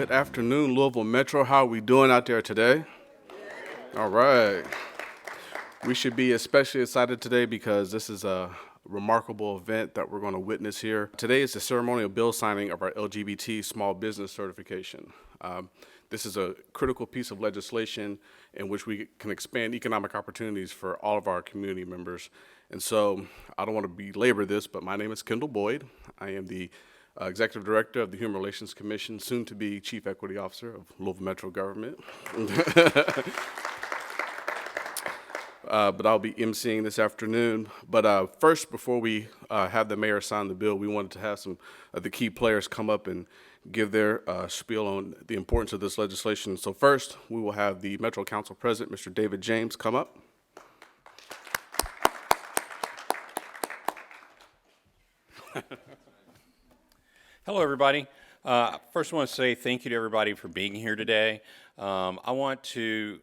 Good afternoon, Louisville Metro. How are we doing out there today? All right. We should be especially excited today because this is a remarkable event that we're going to witness here. Today is the ceremonial bill signing of our LGBT small business certification. This is a critical piece of legislation in which we can expand economic opportunities for all of our community members. And so I don't want to belabor this, but my name is Kendall Boyd. I am the Executive Director of the Human Relations Commission, soon to be Chief Equity Officer of Louisville Metro Government. But I'll be emceeing this afternoon. But first, before we have the mayor sign the bill, we wanted to have some of the key players come up and give their spiel on the importance of this legislation. So first, we will have the Metro Council President, Mr. David James, come up. Hello, everybody. First, I want to say thank you to everybody for being here today. I want to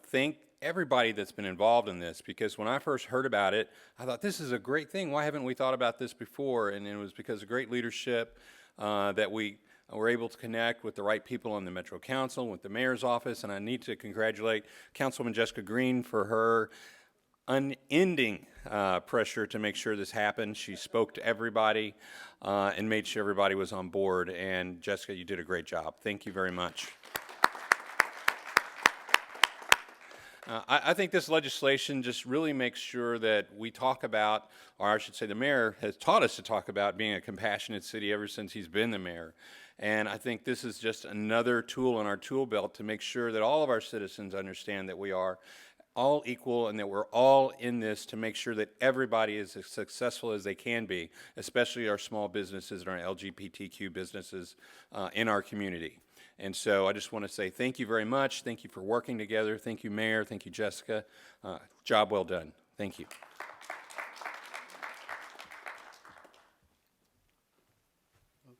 thank everybody that's been involved in this, because when I first heard about it, I thought this is a great thing. Why haven't we thought about this before? And it was because of great leadership that we were able to connect with the right people on the Metro Council, with the mayor's office, and I need to congratulate Councilwoman Jessica Green for her unending pressure to make sure this happened. She spoke to everybody and made sure everybody was on board. And Jessica, you did a great job. Thank you very much. I think this legislation just really makes sure that we talk about, or I should say the mayor has taught us to talk about being a compassionate city ever since he's been the mayor. And I think this is just another tool in our tool belt to make sure that all of our citizens understand that we are all equal and that we're all in this to make sure that everybody is as successful as they can be, especially our small businesses and our LGBTQ businesses in our community. And so I just want to say thank you very much. Thank you for working together. Thank you, Mayor. Thank you, Jessica. Job well done. Thank you.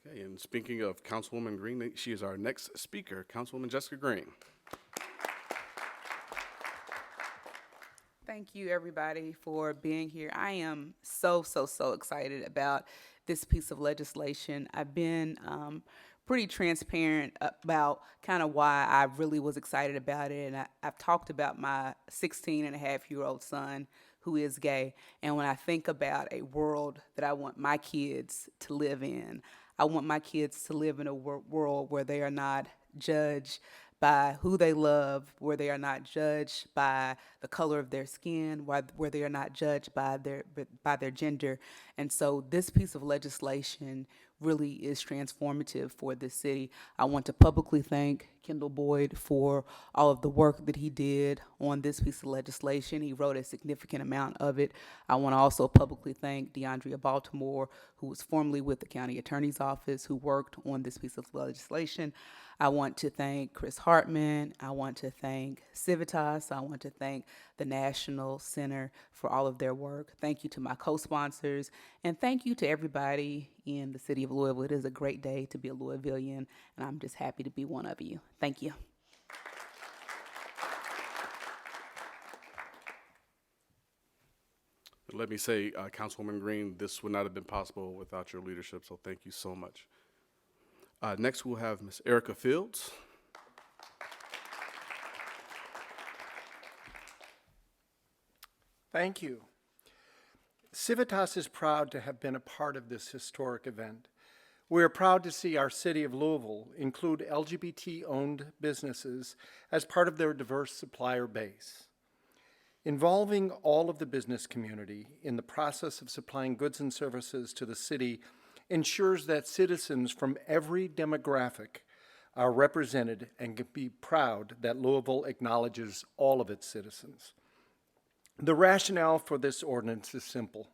Okay, and speaking of Councilwoman Green, she is our next speaker, Councilwoman Jessica Green. Thank you, everybody, for being here. I am so excited about this piece of legislation. I've been pretty transparent about kind of why I really was excited about it. And I've talked about my 16-and-a-half-year-old son who is gay. And when I think about a world that I want my kids to live in, I want my kids to live in a world where they are not judged by who they love, where they are not judged by the color of their skin, where they are not judged by their gender. And so this piece of legislation really is transformative for this city. I want to publicly thank Kendall Boyd for all of the work that he did on this piece of legislation. He wrote a significant amount of it. I want to also publicly thank DeAndrea Baltimore, who was formerly with the county attorney's office, who worked on this piece of legislation. I want to thank Chris Hartman. I want to thank Civitas. I want to thank the National Center for all of their work. Thank you to my co-sponsors, and thank you to everybody in the city of Louisville. It is a great day to be a Louisvillian, and I'm just happy to be one of you. Thank you. Let me say, Councilwoman Green, this would not have been possible without your leadership, so thank you so much. Next, we'll have Ms. Erica Fields. Thank you. Civitas is proud to have been a part of this historic event. We are proud to see our city of Louisville include LGBT-owned businesses as part of their diverse supplier base. Involving all of the business community in the process of supplying goods and services to the city ensures that citizens from every demographic are represented and can be proud that Louisville acknowledges all of its citizens. The rationale for this ordinance is simple.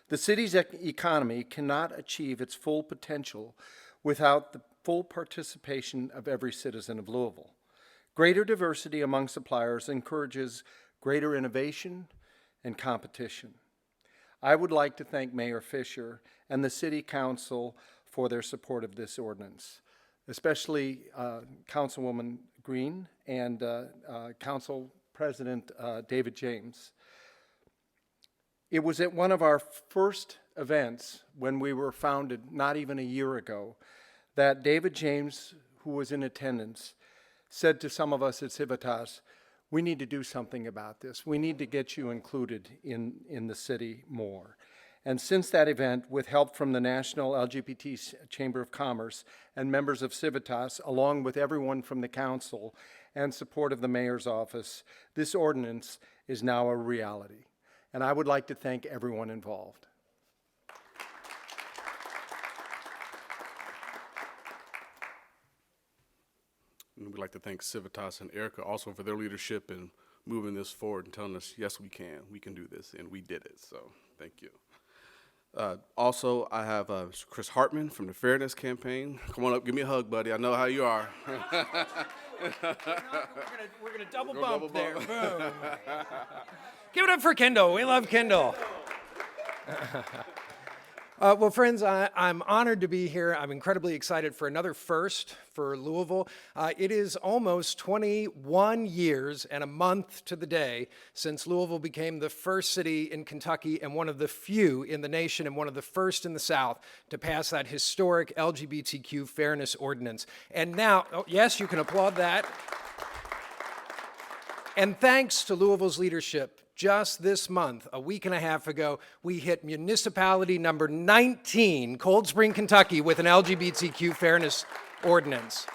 The city's economy cannot achieve its full potential without the full participation of every citizen of Louisville. Greater diversity among suppliers encourages greater innovation and competition. I would like to thank Mayor Fischer and the City Council for their support of this ordinance, especially Councilwoman Green and Council President David James. It was at one of our first events when we were founded not even a year ago that David James, who was in attendance, said to some of us at Civitas, we need to do something about this. We need to get you included in the city more. And since that event, with help from the National LGBT Chamber of Commerce and members of Civitas, along with everyone from the council and support of the mayor's office, this ordinance is now a reality. And I would like to thank everyone involved. And we'd like to thank Civitas and Erica also for their leadership in moving this forward and telling us, yes, we can do this, and we did it, so thank you. Also, I have Chris Hartman from the Fairness Campaign. Come on up, give me a hug, buddy. I know how you are. We're gonna double bump there. Boom. Give it up for Kendall. We love Kendall. Well, friends, I'm honored to be here. I'm incredibly excited for another first for Louisville. It is almost 21 years and a month to the day since Louisville became the first city in Kentucky and one of the few in the nation and one of the first in the South to pass that historic LGBTQ fairness ordinance. And now, oh, yes, you can applaud that. And thanks to Louisville's leadership, just this month, a week and a half ago, we hit municipality number 19, Cold Spring, Kentucky, with an LGBTQ fairness ordinance.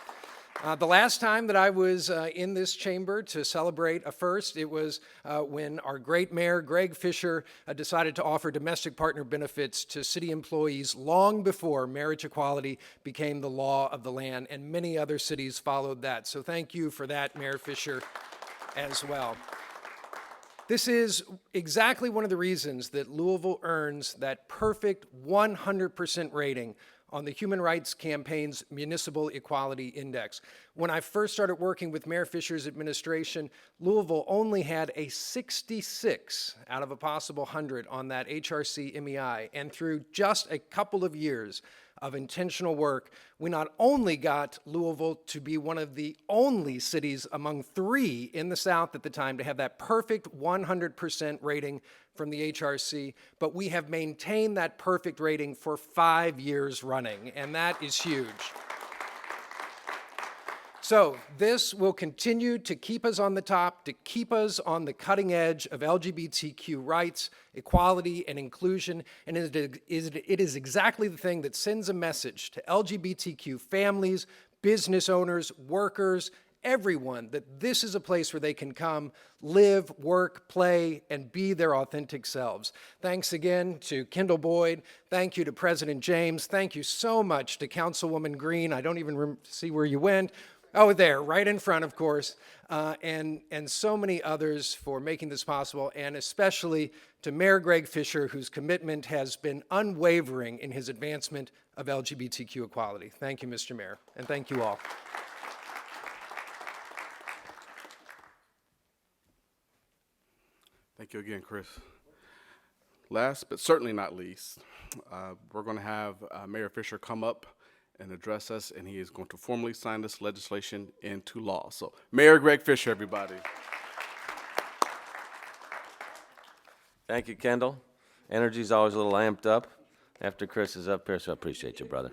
The last time that I was in this chamber to celebrate a first, it was when our great mayor, Greg Fischer, decided to offer domestic partner benefits to city employees long before marriage equality became the law of the land, and many other cities followed that. So thank you for that, Mayor Fischer, as well. This is exactly one of the reasons that Louisville earns that perfect 100% rating on the Human Rights Campaign's Municipal Equality Index. When I first started working with Mayor Fischer's administration, Louisville only had a 66 out of a possible 100 on that HRC MEI, and through just a couple of years of intentional work, we not only got Louisville to be one of the only cities among 3 in the South at the time to have that perfect 100% rating from the HRC, but we have maintained that perfect rating for 5 years running, and that is huge. So this will continue to keep us on the top, to keep us on the cutting edge of LGBTQ rights, equality, and inclusion, and it is exactly the thing that sends a message to LGBTQ families, business owners, workers, everyone, that this is a place where they can come, live, work, play, and be their authentic selves. Thanks again to Kendall Boyd. Thank you to President James. Thank you so much to Councilwoman Green. I don't even see where you went. Oh, there, right in front, of course, and so many others for making this possible, and especially to Mayor Greg Fischer, whose commitment has been unwavering in his advancement of LGBTQ equality. Thank you, Mr. Mayor, and thank you all. Thank you again, Chris. Last but certainly not least, we're going to have Mayor Fischer come up and address us, and he is going to formally sign this legislation into law. So, Mayor Greg Fischer, everybody. Thank you, Kendall. Energy's always a little amped up after Chris is up here, so I appreciate you, brother.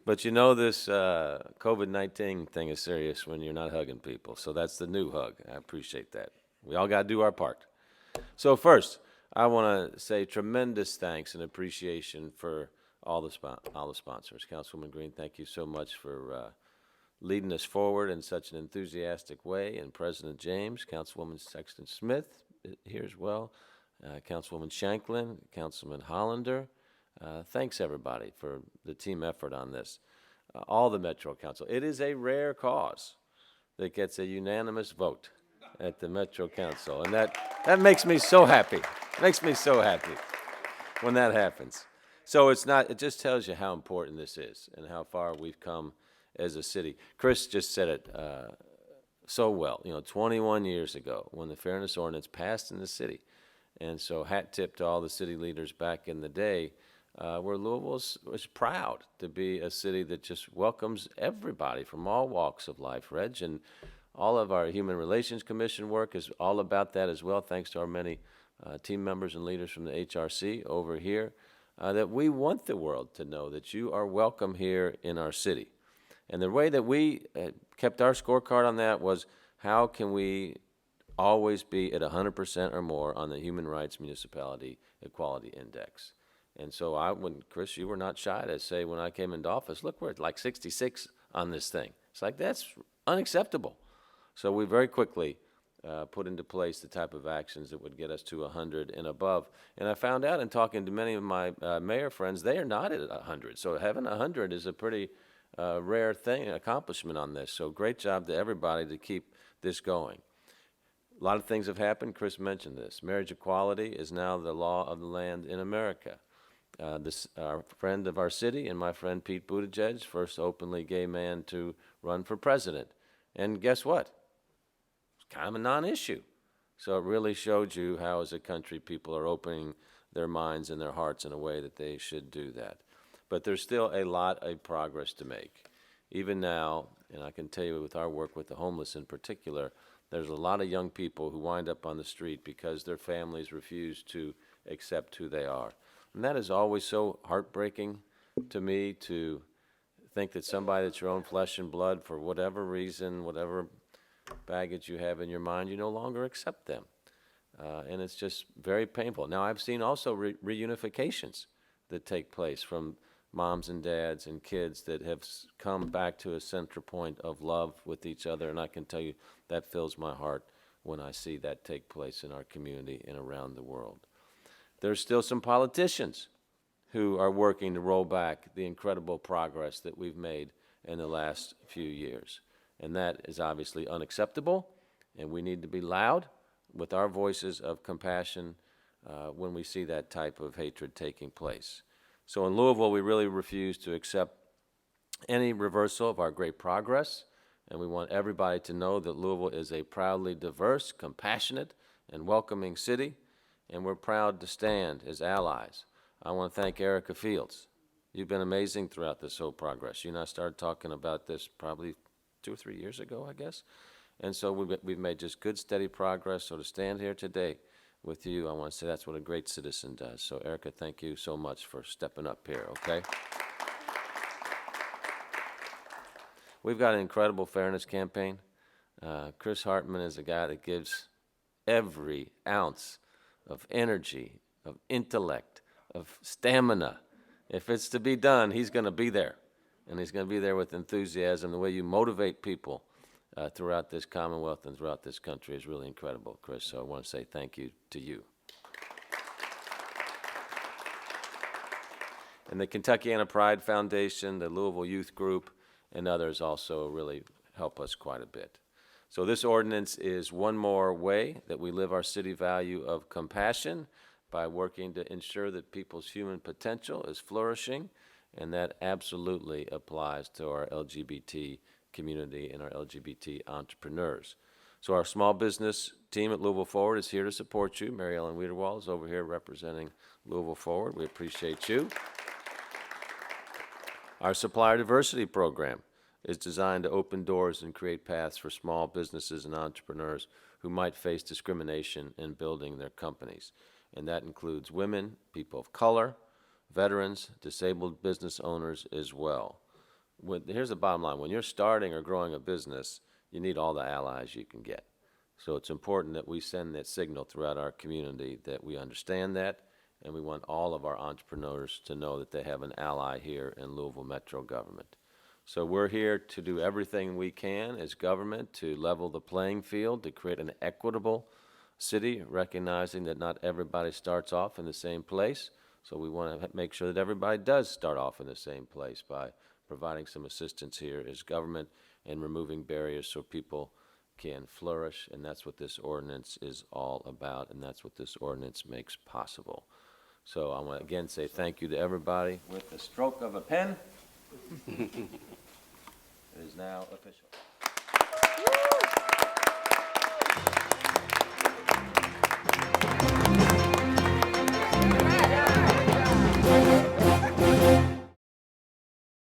But you know this COVID-19 thing is serious when you're not hugging people, so that's the new hug. I appreciate that. We all got to do our part. So first, I want to say tremendous thanks and appreciation for all the sponsors. Councilwoman Green, thank you so much for leading us forward in such an enthusiastic way, and President James, Councilwoman Sexton Smith here as well, Councilwoman Shanklin, Councilman Hollander. Thanks everybody for the team effort on this. All the Metro Council. It is a rare cause that gets a unanimous vote at the Metro Council, and that makes me so happy. Makes me so happy when that happens. So it just tells you how important this is and how far we've come as a city. Chris just said it so well. 21 years ago when the Fairness Ordinance passed in the city. And so hat tip to all the city leaders back in the day where Louisville was proud to be a city that just welcomes everybody from all walks of life, Reg. And all of our Human Relations Commission work is all about that as well, thanks to our many team members and leaders from the HRC over here. That we want the world to know that you are welcome here in our city. And the way that we kept our scorecard on that was, how can we always be at 100% or more on the Human Rights Municipality Equality Index? And so Chris, you were not shy to say when I came into office, look, we're at like 66 on this thing. It's like, that's unacceptable. So we very quickly put into place the type of actions that would get us to 100 and above. And I found out in talking to many of my mayor friends, they are not at 100. So having 100 is a pretty rare accomplishment on this. So great job to everybody to keep this going. A lot of things have happened. Chris mentioned this. Marriage equality is now the law of the land in America. Our friend of our city and my friend Pete Buttigieg, first openly gay man to run for president. And guess what? It's kind of a non-issue. So it really showed you how, as a country, people are opening their minds and their hearts in a way that they should do that. But there's still a lot of progress to make. Even now, and I can tell you with our work with the homeless in particular, there's a lot of young people who wind up on the street because their families refuse to accept who they are. And that is always so heartbreaking to me, to think that somebody that's your own flesh and blood, for whatever reason, whatever baggage you have in your mind, you no longer accept them. And it's just very painful. Now, I've seen also reunifications that take place from moms and dads and kids that have come back to a center point of love with each other, and I can tell you that fills my heart when I see that take place in our community and around the world. There's still some politicians who are working to roll back the incredible progress that we've made in the last few years, and that is obviously unacceptable, and we need to be loud with our voices of compassion when we see that type of hatred taking place. So in Louisville, we really refuse to accept any reversal of our great progress, and we want everybody to know that Louisville is a proudly diverse, compassionate, and welcoming city, and we're proud to stand as allies. I want to thank Erica Fields. You've been amazing throughout this whole progress. You and I started talking about this probably 2 or 3 years ago, I guess, and so we've made just good, steady progress. So to stand here today with you, I want to say that's what a great citizen does. So Erica, thank you so much for stepping up here, okay? We've got an incredible fairness campaign. Chris Hartman is a guy that gives every ounce of energy, of intellect, of stamina. If it's to be done, he's going to be there. And he's going to be there with enthusiasm. The way you motivate people throughout this Commonwealth and throughout this country is really incredible, Chris. So I want to say thank you to you. And the Kentuckiana Pride Foundation, the Louisville Youth Group, and others also really help us quite a bit. So this ordinance is one more way that we live our city value of compassion by working to ensure that people's human potential is flourishing, and that absolutely applies to our LGBT community and our LGBT entrepreneurs. So our small business team at Louisville Forward is here to support you. Mary Ellen Wiederwald is over here representing Louisville Forward. We appreciate you. Our supplier diversity program is designed to open doors and create paths for small businesses and entrepreneurs who might face discrimination in building their companies. And that includes women, people of color, veterans, disabled business owners as well. Here's the bottom line. When you're starting or growing a business, you need all the allies you can get. So it's important that we send that signal throughout our community that we understand that, and we want all of our entrepreneurs to know that they have an ally here in Louisville Metro government. So we're here to do everything we can as government to level the playing field, to create an equitable city, recognizing that not everybody starts off in the same place. So we want to make sure that everybody does start off in the same place by providing some assistance here as government and removing barriers so people can flourish. And that's what this ordinance is all about, and that's what this ordinance makes possible. So I want to again say thank you to everybody. With the stroke of a pen, it is now official.